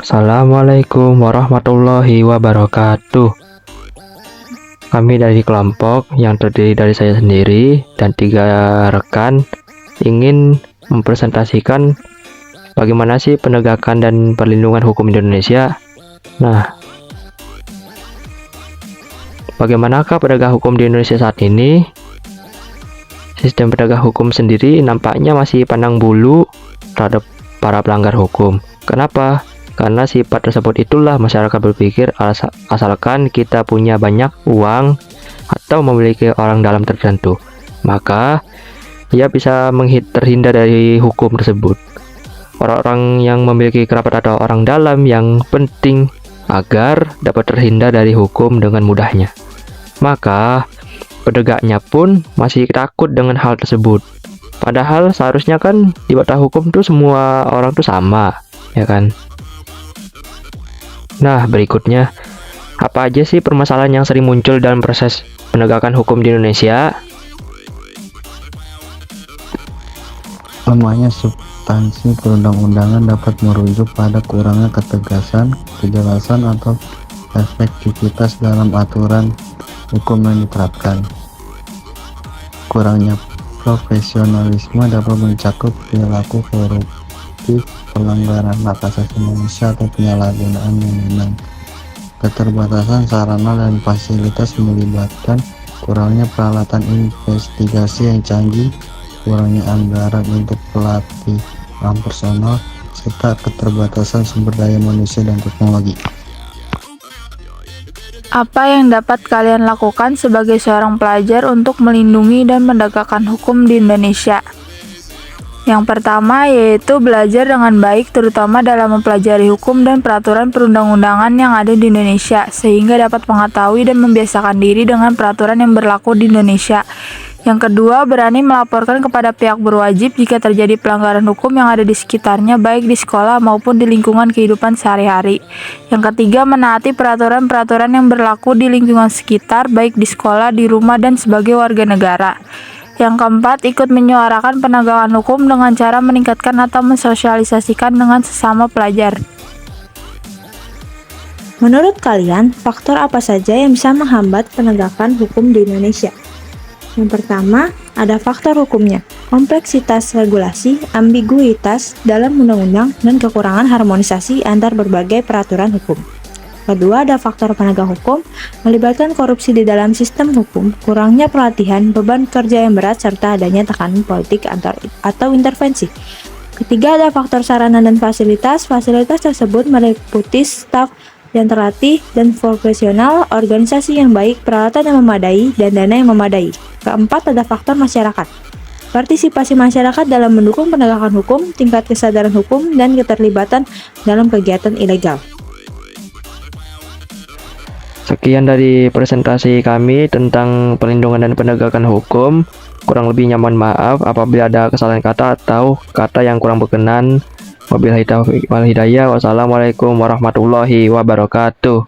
Assalamualaikum warahmatullahi wabarakatuh. Kami dari kelompok yang terdiri dari saya sendiri dan 3 rekan ingin mempresentasikan bagaimana sih penegakan dan perlindungan hukum di Indonesia. Nah, bagaimanakah penegak hukum di Indonesia saat ini? Sistem penegak hukum sendiri nampaknya masih pandang bulu terhadap para pelanggar hukum. Kenapa? Karena sifat tersebut itulah masyarakat berpikir asalkan kita punya banyak uang atau memiliki orang dalam tertentu, maka ia bisa terhindar dari hukum tersebut. Orang-orang yang memiliki kerabat atau orang dalam yang penting agar dapat terhindar dari hukum dengan mudahnya. Maka penegaknya pun masih takut dengan hal tersebut. Padahal seharusnya kan di mata hukum tuh semua orang tuh sama, ya kan? Nah, berikutnya, apa aja sih permasalahan yang sering muncul dalam proses penegakan hukum di Indonesia? Lemahnya substansi perundang-undangan dapat merujuk pada kurangnya ketegasan, kejelasan, atau efektivitas dalam aturan hukum yang diterapkan. Kurangnya profesionalisme dapat mencakup perilaku koruptif, pelanggaran hak asasi manusia, atau penyalahgunaan wewenang. Keterbatasan sarana dan fasilitas melibatkan kurangnya peralatan investigasi yang canggih, kurangnya anggaran untuk pelatihan personal, serta keterbatasan sumber daya manusia dan teknologi. Apa yang dapat kalian lakukan sebagai seorang pelajar untuk melindungi dan menegakkan hukum di Indonesia? Yang pertama yaitu belajar dengan baik, terutama dalam mempelajari hukum dan peraturan perundang-undangan yang ada di Indonesia, sehingga dapat mengetahui dan membiasakan diri dengan peraturan yang berlaku di Indonesia. Yang kedua, berani melaporkan kepada pihak berwajib jika terjadi pelanggaran hukum yang ada di sekitarnya, baik di sekolah maupun di lingkungan kehidupan sehari-hari. Yang ketiga, menaati peraturan-peraturan yang berlaku di lingkungan sekitar, baik di sekolah, di rumah, dan sebagai warga negara. Yang keempat, ikut menyuarakan penegakan hukum dengan cara meningkatkan atau mensosialisasikan dengan sesama pelajar. Menurut kalian, faktor apa saja yang bisa menghambat penegakan hukum di Indonesia? Yang pertama, ada faktor hukumnya, kompleksitas regulasi, ambiguitas dalam undang-undang, dan kekurangan harmonisasi antar berbagai peraturan hukum. Kedua, ada faktor penegak hukum, melibatkan korupsi di dalam sistem hukum, kurangnya pelatihan, beban kerja yang berat, serta adanya tekanan politik atau intervensi. Ketiga, ada faktor sarana dan fasilitas. Fasilitas tersebut meliputi staf yang terlatih dan profesional, organisasi yang baik, peralatan yang memadai, dan dana yang memadai. Keempat, ada faktor masyarakat. Partisipasi masyarakat dalam mendukung penegakan hukum, tingkat kesadaran hukum, dan keterlibatan dalam kegiatan ilegal. Sekian dari presentasi kami tentang perlindungan dan penegakan hukum. Kurang lebihnya mohon maaf apabila ada kesalahan kata atau kata yang kurang berkenan. Wabillahi taufiq wal hidayah. Wassalamualaikum warahmatullahi wabarakatuh.